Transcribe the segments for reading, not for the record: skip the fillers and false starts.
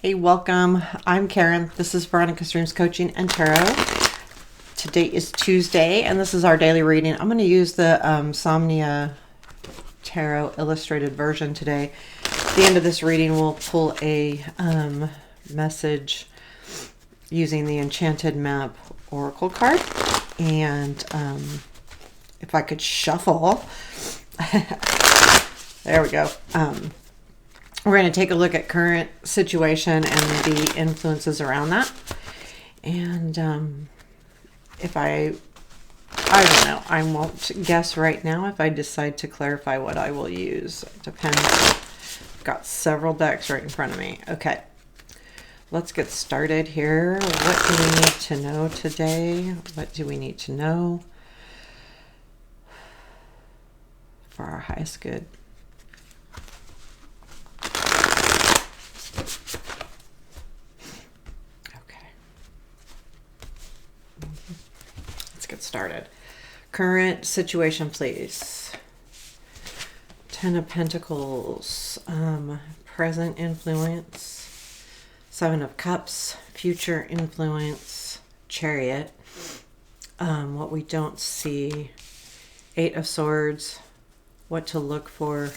Hey, welcome. I'm Karen. This is Veronica Streams Coaching and Tarot. Today is Tuesday, and this is our daily reading. I'm going to use the Sominia Tarot illustrated version today. At the end of this reading, we'll pull a message using the Enchanted map oracle card. And if I could shuffle, there we go. We're going to take a look at current situation and the influences around that. And if I don't know, I won't guess right now if I decide to clarify what I will use. It depends. I've got several decks right in front of me. Okay, let's get started here. What do we need to know today? What do we need to know for our highest good? Started. Current situation, please. Ten of Pentacles, present influence, Seven of Cups, future influence, Chariot, what we don't see, Eight of Swords, what to look for,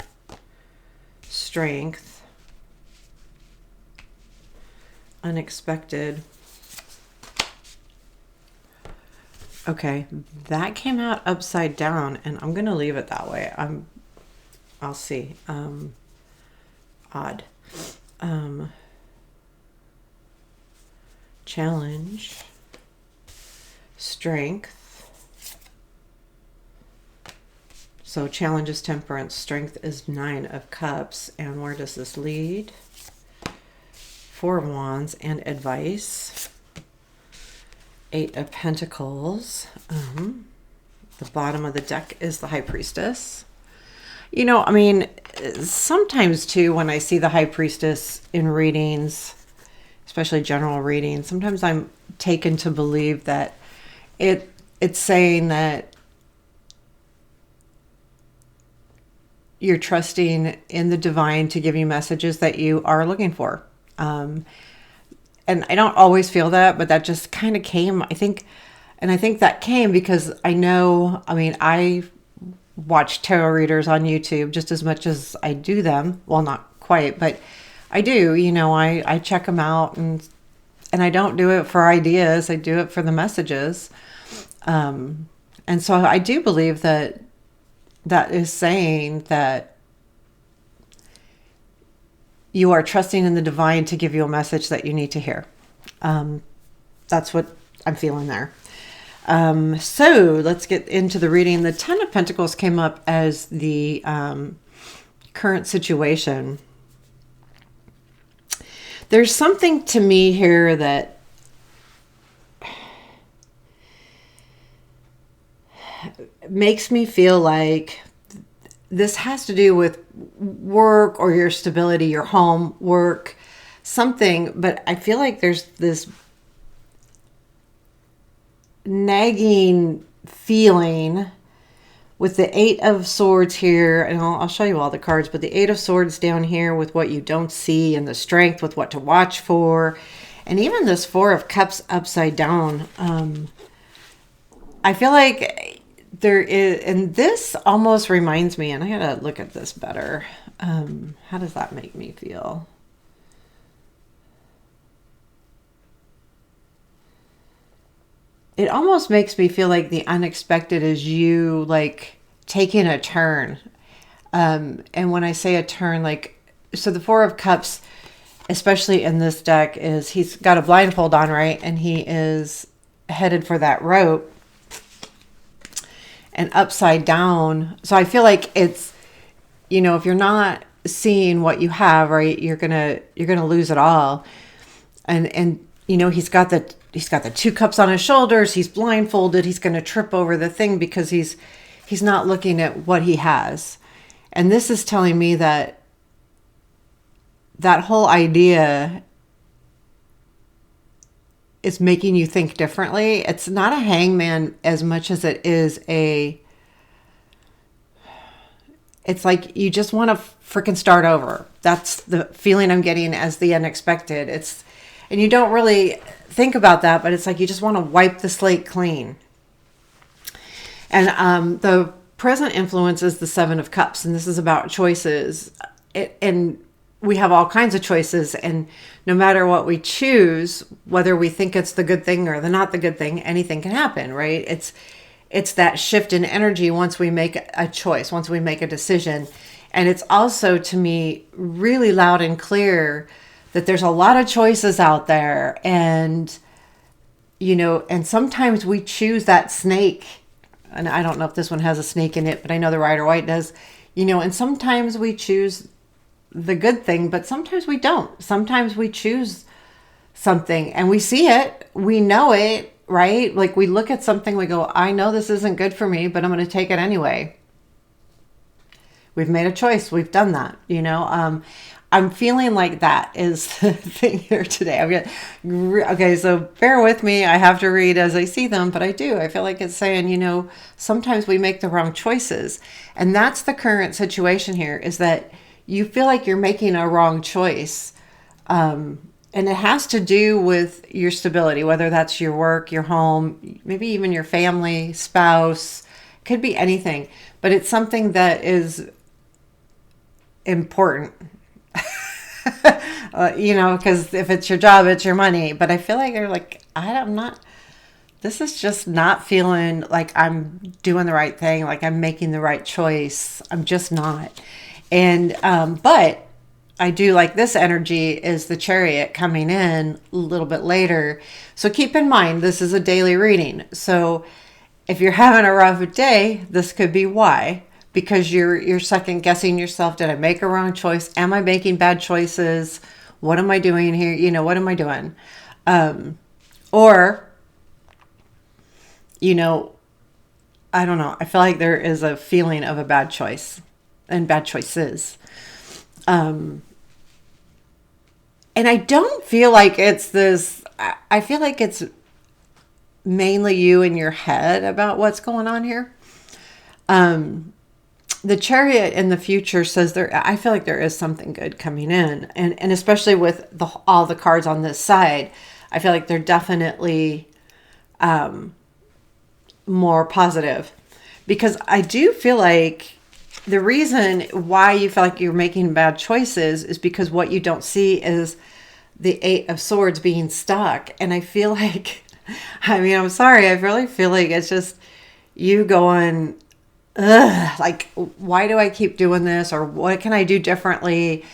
Strength, unexpected. Okay, that came out upside down, and I'm going to leave it that way. I'll see. Odd. Challenge. Strength. So challenge is temperance. Strength is Nine of Cups. And where does this lead? Four of Wands and advice. Eight of Pentacles. The bottom of the deck is the High Priestess. You know, I mean, sometimes too, when I see the High Priestess in readings, especially general readings, sometimes I'm taken to believe that it's saying that you're trusting in the divine to give you messages that you are looking for. And I don't always feel that, but that just kind of came, I think. And I think that came because I watch tarot readers on YouTube just as much as I do them. Well, not quite, but I do. You know, I check them out, and I don't do it for ideas. I do it for the messages. And so I do believe that is saying that you are trusting in the divine to give you a message that you need to hear. That's what I'm feeling there. So let's get into the reading. The Ten of Pentacles came up as the current situation. There's something to me here that makes me feel like this has to do with work or your stability, your home, work, something. But I feel like there's this nagging feeling with the Eight of Swords here. And I'll show you all the cards, but the Eight of Swords down here with what you don't see, and the Strength with what to watch for. And even this Four of Cups upside down. I feel like there is, and this almost reminds me, and I gotta look at this better. How does that make me feel? It almost makes me feel like the unexpected is you like taking a turn. And when I say a turn, like, so the Four of Cups, especially in this deck, is he's got a blindfold on, right? And he is headed for that rope. And upside down. So I feel like it's, you know, if you're not seeing what you have, right, you're gonna lose it all. And you know, he's got the two cups on his shoulders, he's blindfolded, he's gonna trip over the thing because he's not looking at what he has. And this is telling me that whole idea is making you think differently. It's not a hangman as much as it is it's like you just want to freaking start over. That's the feeling I'm getting as the unexpected. And you don't really think about that, but it's like you just want to wipe the slate clean. And the present influence is the Seven of Cups, and this is about choices. And we have all kinds of choices, and no matter what we choose, whether we think it's the good thing or the not the good thing, anything can happen, right? It's that shift in energy once we make a choice, once we make a decision. And it's also, to me, really loud and clear that there's a lot of choices out there. And, and sometimes we choose that snake. And I don't know if this one has a snake in it, but I know the Rider White does. And sometimes we choose the good thing, but sometimes we don't. Sometimes we choose something and we see it, we know it, right? Like we look at something, we go, I know this isn't good for me, but I'm going to take it anyway. We've made a choice. We've done that, I'm feeling like that is the thing here today. Okay, so bear with me. I have to read as I see them, but I do. I feel like it's saying, sometimes we make the wrong choices. And that's the current situation here, is that you feel like you're making a wrong choice. And it has to do with your stability, whether that's your work, your home, maybe even your family, spouse, could be anything. But it's something that is important, because if it's your job, it's your money. But I feel like they're like, this is just not feeling like I'm doing the right thing, like I'm making the right choice. I'm just not. And, but I do like this energy is the Chariot coming in a little bit later. So keep in mind, this is a daily reading. So if you're having a rough day, this could be why. Because you're second guessing yourself. Did I make a wrong choice? Am I making bad choices? What am I doing here? What am I doing? Or, I don't know. I feel like there is a feeling of a bad choice and bad choices. And I don't feel like it's this, I feel like it's mainly you in your head about what's going on here. The Chariot in the future says I feel like there is something good coming in. And especially with all the cards on this side, I feel like they're definitely more positive. Because I do feel like the reason why you feel like you're making bad choices is because what you don't see is the Eight of Swords being stuck. And I feel like, I'm sorry, I really feel like it's just you going, ugh, like, why do I keep doing this? Or what can I do differently?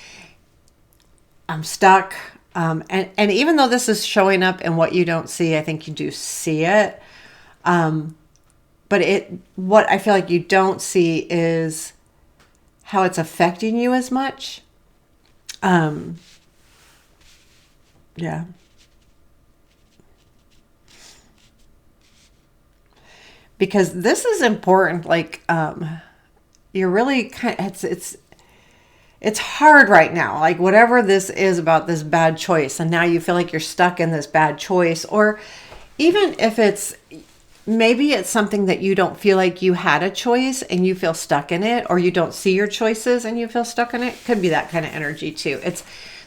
I'm stuck. And even though this is showing up in what you don't see, I think you do see it. But what I feel like you don't see is how it's affecting you as much. Yeah. Because this is important. Like, you're really it's hard right now. Like whatever this is about this bad choice. And now you feel like you're stuck in this bad choice, or even if maybe it's something that you don't feel like you had a choice and you feel stuck in it, or you don't see your choices and you feel stuck in it. Could be that kind of energy too.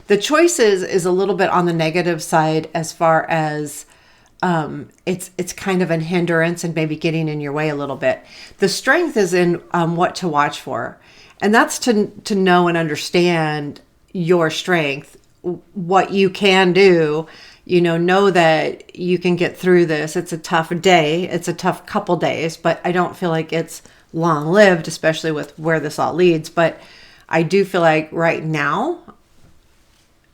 The choices is a little bit on the negative side as far as it's kind of a hindrance and maybe getting in your way a little bit. The strength is in what to watch for. And that's to know and understand your strength, what you can do, know that you can get through this. It's a tough day. It's a tough couple days, but I don't feel like it's long lived, especially with where this all leads. But I do feel like right now,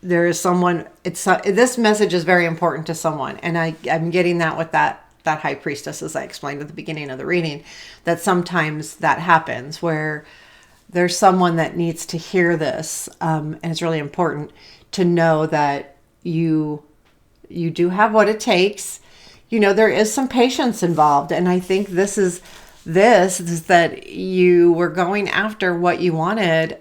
there is someone, this message is very important to someone. And I'm getting that with that High Priestess, as I explained at the beginning of the reading, that sometimes that happens where there's someone that needs to hear this. And it's really important to know that you do have what it takes. There is some patience involved. And I think this is that you were going after what you wanted,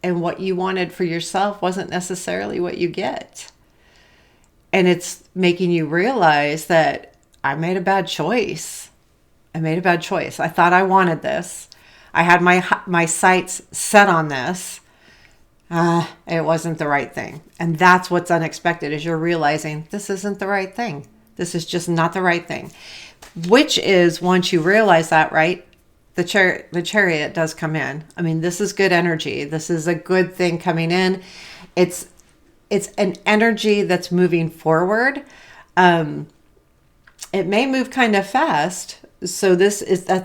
and what you wanted for yourself wasn't necessarily what you get. And it's making you realize that I made a bad choice. I thought I wanted this. I had my sights set on this. It wasn't the right thing. And that's what's unexpected, is you're realizing this isn't the right thing. This is just not the right thing. Which is, once you realize that, right, the chariot does come in. I mean, this is good energy. This is a good thing coming in. It's an energy that's moving forward. It may move kind of fast. So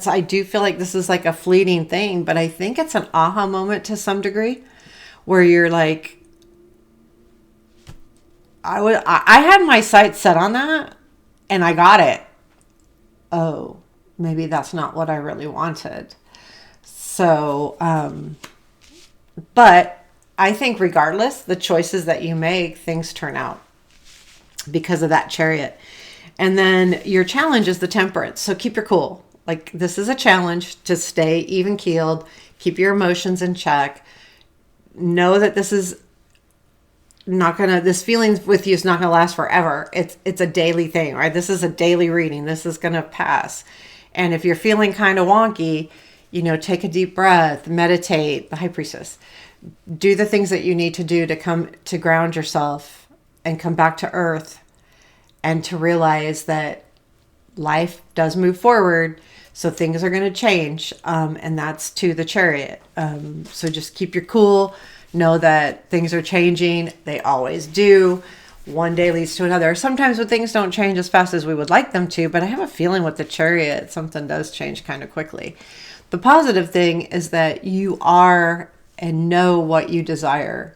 I do feel like this is like a fleeting thing, but I think it's an aha moment to some degree, where you're like, I had my sights set on that and I got it. Oh, maybe that's not what I really wanted. So, but I think regardless, the choices that you make, things turn out because of that chariot. And then your challenge is the temperance. So keep your cool. Like, this is a challenge to stay even keeled, keep your emotions in check. Know that this is this feeling with you is not going to last forever. It's a daily thing, right? This is a daily reading. This is going to pass. And if you're feeling kind of wonky, take a deep breath, meditate, the High Priestess. Do the things that you need to do to come to ground yourself and come back to earth, and to realize that life does move forward. So things are going to change. And that's to the chariot. So just keep your cool. Know that things are changing. They always do. One day leads to another. Sometimes when things don't change as fast as we would like them to, but I have a feeling with the chariot, something does change kind of quickly. The positive thing is that you are and know what you desire.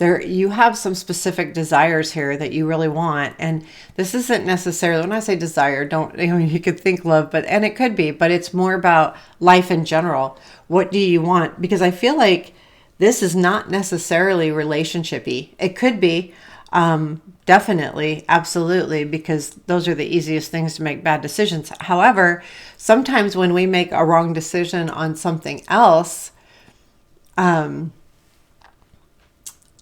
You have some specific desires here that you really want. And this isn't necessarily, when I say desire, you could think love, and it could be, but it's more about life in general. What do you want? Because I feel like this is not necessarily relationshipy. It could be, definitely, absolutely, because those are the easiest things to make bad decisions. However, sometimes when we make a wrong decision on something else,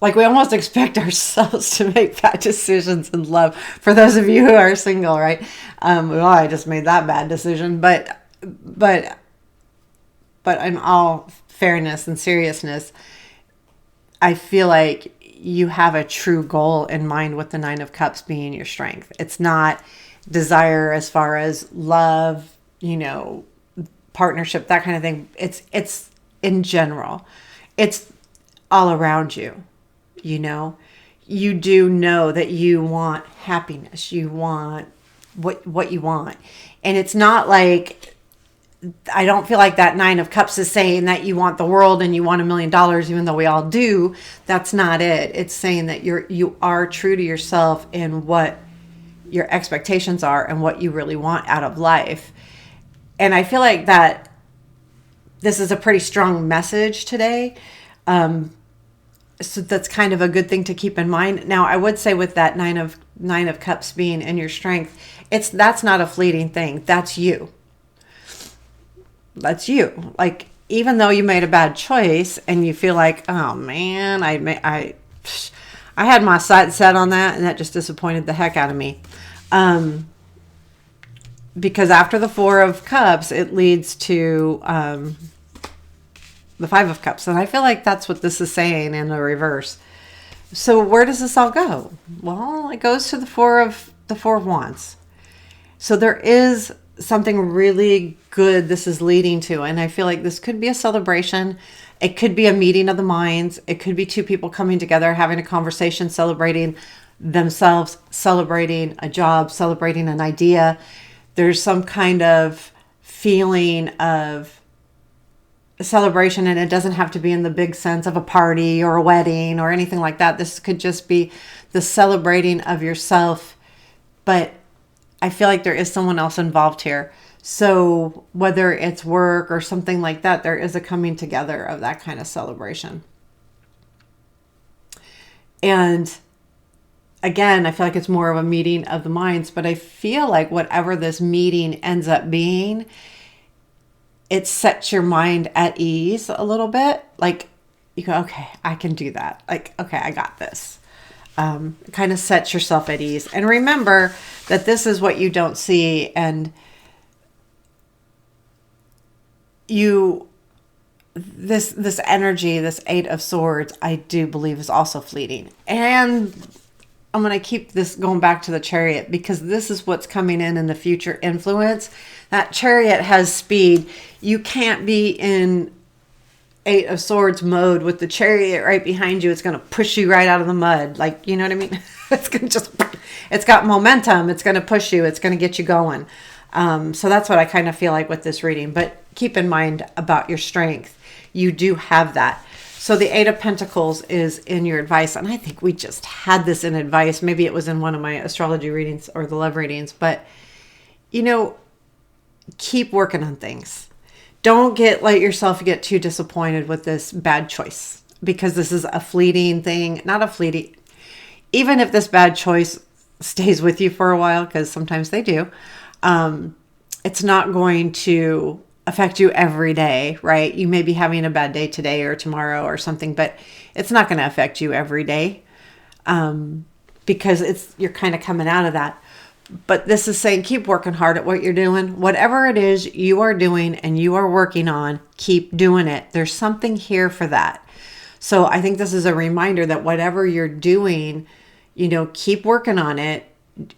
like, we almost expect ourselves to make bad decisions in love. For those of you who are single, right? I just made that bad decision. But in all fairness and seriousness, I feel like you have a true goal in mind with the Nine of Cups being your strength. It's not desire as far as love, partnership, that kind of thing. It's in general. It's all around you. You do know that you want happiness. You want what you want. And it's not like, I don't feel like that Nine of Cups is saying that you want the world and you want $1 million, even though we all do. That's not it. It's saying that you are true to yourself and what your expectations are and what you really want out of life. And I feel like that this is a pretty strong message today. So that's kind of a good thing to keep in mind. Now, I would say with that Nine of Cups being in your strength, that's not a fleeting thing. That's you. That's you. Like, even though you made a bad choice and you feel like, oh man, I had my sights set on that, and that just disappointed the heck out of me. Because after the Four of Cups, it leads to the Five of Cups. And I feel like that's what this is saying in the reverse. So where does this all go? Well, it goes to the Four of Wands. So there is something really good this is leading to. And I feel like this could be a celebration. It could be a meeting of the minds. It could be two people coming together, having a conversation, celebrating themselves, celebrating a job, celebrating an idea. There's some kind of feeling of a celebration, and it doesn't have to be in the big sense of a party or a wedding or anything like that. This could just be the celebrating of yourself, but I feel like there is someone else involved here. So whether it's work or something like that, there is a coming together of that kind of celebration. And again, I feel like it's more of a meeting of the minds, but I feel like whatever this meeting ends up being, it sets your mind at ease a little bit. Like, you go, okay, I can do that. Like, okay, I got this. Kind of sets yourself at ease. And remember that this is what you don't see. And you this energy, this Eight of Swords, I do believe is also fleeting. And I'm going to keep this going back to the Chariot, because this is what's coming in the future influence. That Chariot has speed. You can't be in Eight of Swords mode with the Chariot right behind you. It's going to push you right out of the mud. Like, you know what I mean? It's going to it's got momentum. It's going to push you. It's going to get you going. So that's what I kind of feel like with this reading. But keep in mind about your strength. You do have that. So the Eight of Pentacles is in your advice. And I think we just had this in advice. Maybe it was in one of my astrology readings or the love readings. But, keep working on things. Don't let yourself get too disappointed with this bad choice, because this is a fleeting thing. Not a fleeting. Even if this bad choice stays with you for a while, because sometimes they do, it's not going to affect you every day, right? You may be having a bad day today or tomorrow or something, but it's not going to affect you every day, because you're kind of coming out of that. But this is saying keep working hard at what you're doing. Whatever it is you are doing and you are working on, keep doing it. There's something here for that. So I think this is a reminder that whatever you're doing, keep working on it.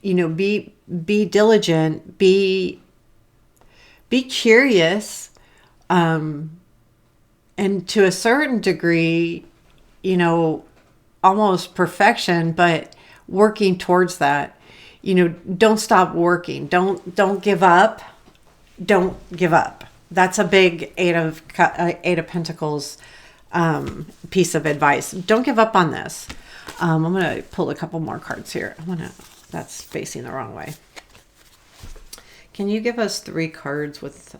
Be diligent, be curious, and to a certain degree, almost perfection, but working towards that. Don't stop working. Don't give up. Don't give up. That's a big Eight of Pentacles piece of advice. Don't give up on this. I'm going to pull a couple more cards here. That's facing the wrong way. Can you give us 3 cards with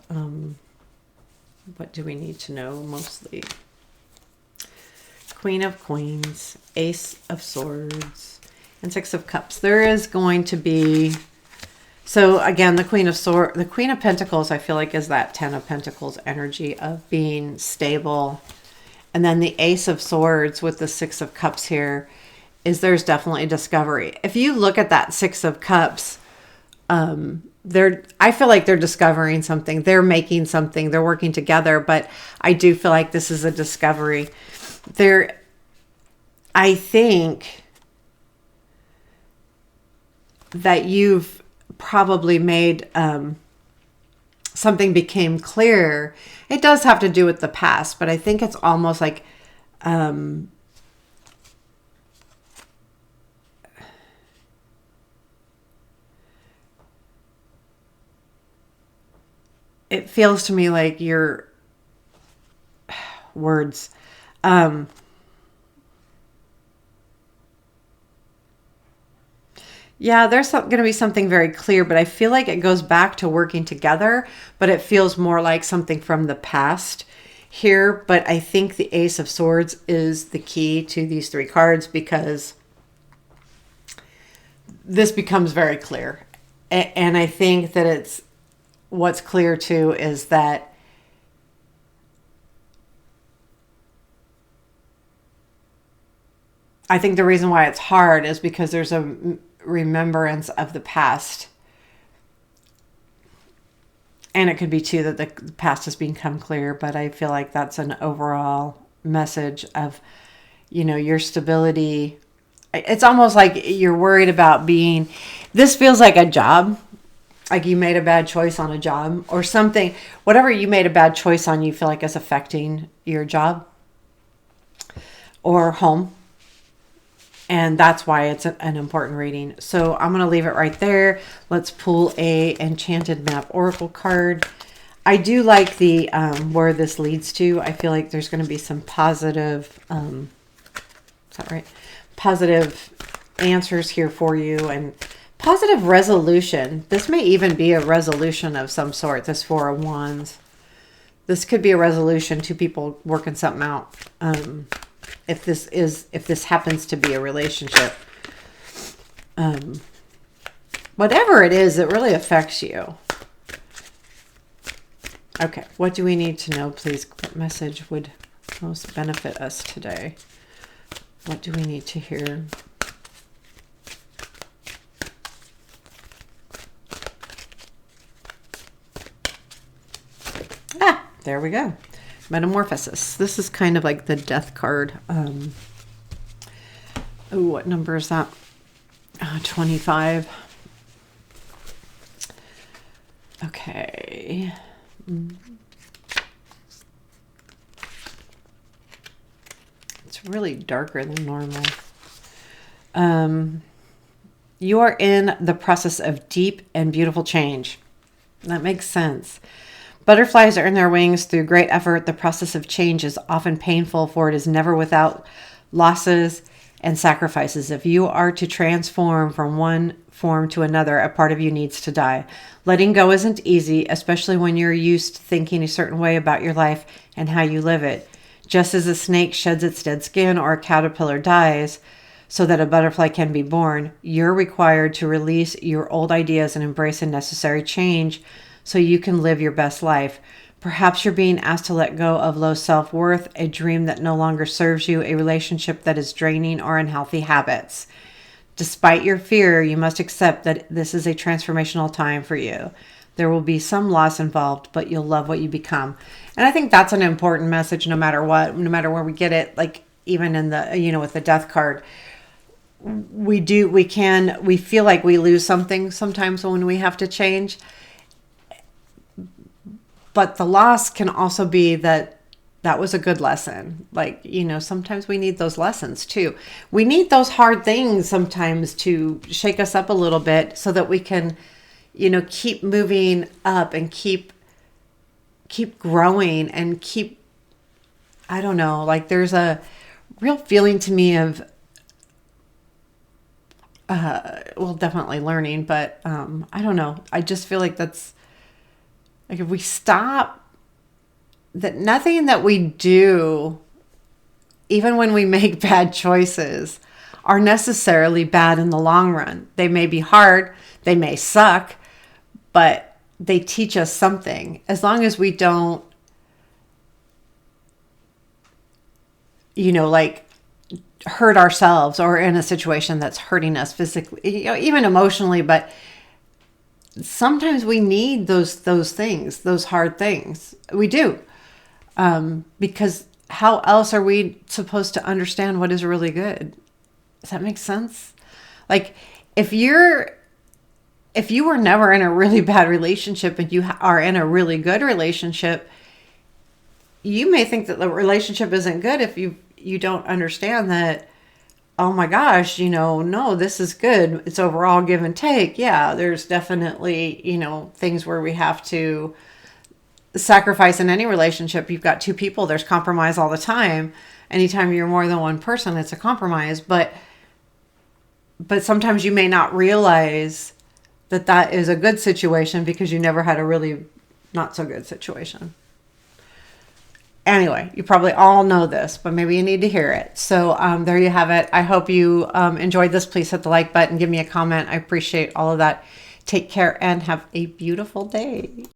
what do we need to know mostly? Queen of Queens, Ace of Swords, and Six of Cups. There is going to be, so again, the Queen of Pentacles, I feel like is that 10 of Pentacles energy of being stable. And then the Ace of Swords with the Six of Cups here is there's definitely discovery. If you look at that Six of Cups, I feel like they're discovering something. They're making something. They're working together. But I do feel like this is a discovery. I think that you've probably made something became clear. It does have to do with the past, but I think it's almost like it feels to me like your words. Yeah, there's going to be something very clear, but I feel like it goes back to working together, but it feels more like something from the past here. But I think the Ace of Swords is the key to these 3 cards, because this becomes very clear. And I think that what's clear too is that I think the reason why it's hard is because there's a remembrance of the past. And it could be too that the past has become clear, but I feel like that's an overall message of, your stability. It's almost like you're worried about this feels like a job, like you made a bad choice on a job or something. Whatever you made a bad choice on, you feel like is affecting your job or home. And that's why it's an important reading. So I'm going to leave it right there. Let's pull a Enchanted Map Oracle card. I do like the where this leads to. I feel like there's going to be some positive, is that right? Positive answers here for you and positive resolution. This may even be a resolution of some sort, this Four of Wands. This could be a resolution, 2 people working something out. If this happens to be a relationship, whatever it is, it really affects you. Okay, what do we need to know, please? What message would most benefit us today? What do we need to hear? There we go. Metamorphosis. This is kind of like the death card. What number is that? 25. Okay. It's really darker than normal. You are in the process of deep and beautiful change. That makes sense. Butterflies earn their wings through great effort. The process of change is often painful, for it is never without losses and sacrifices. If you are to transform from one form to another, a part of you needs to die. Letting go isn't easy, especially when you're used to thinking a certain way about your life and how you live it. Just as a snake sheds its dead skin or a caterpillar dies so that a butterfly can be born, you're required to release your old ideas and embrace a necessary change so you can live your best life. Perhaps you're being asked to let go of low self-worth, a dream that no longer serves you, a relationship that is draining, or unhealthy habits. Despite your fear, you must accept that this is a transformational time for you. There will be some loss involved, but you'll love what you become. And I think that's an important message no matter what, no matter where we get it, like even in the, with the death card. We feel like we lose something sometimes when we have to change. But the loss can also be that was a good lesson. Like, sometimes we need those lessons too. We need those hard things sometimes to shake us up a little bit so that we can, keep moving up and keep growing and keep, I don't know, like there's a real feeling to me of, definitely learning, but I don't know. I just feel like that's, like if we stop, that nothing that we do, even when we make bad choices, are necessarily bad in the long run. They may be hard, they may suck, but they teach us something. As long as we don't, hurt ourselves or in a situation that's hurting us physically, even emotionally, but sometimes we need those things, those hard things. We do. Because how else are we supposed to understand what is really good? Does that make sense? Like if you were never in a really bad relationship and you are in a really good relationship, you may think that the relationship isn't good if you don't understand that, oh my gosh, no, this is good. It's overall give and take. Yeah, there's definitely, things where we have to sacrifice in any relationship. You've got two people, there's compromise all the time. Anytime you're more than one person, it's a compromise. But sometimes you may not realize that is a good situation because you never had a really not so good situation. Anyway, you probably all know this, but maybe you need to hear it. So there you have it. I hope you enjoyed this. Please hit the like button. Give me a comment. I appreciate all of that. Take care and have a beautiful day.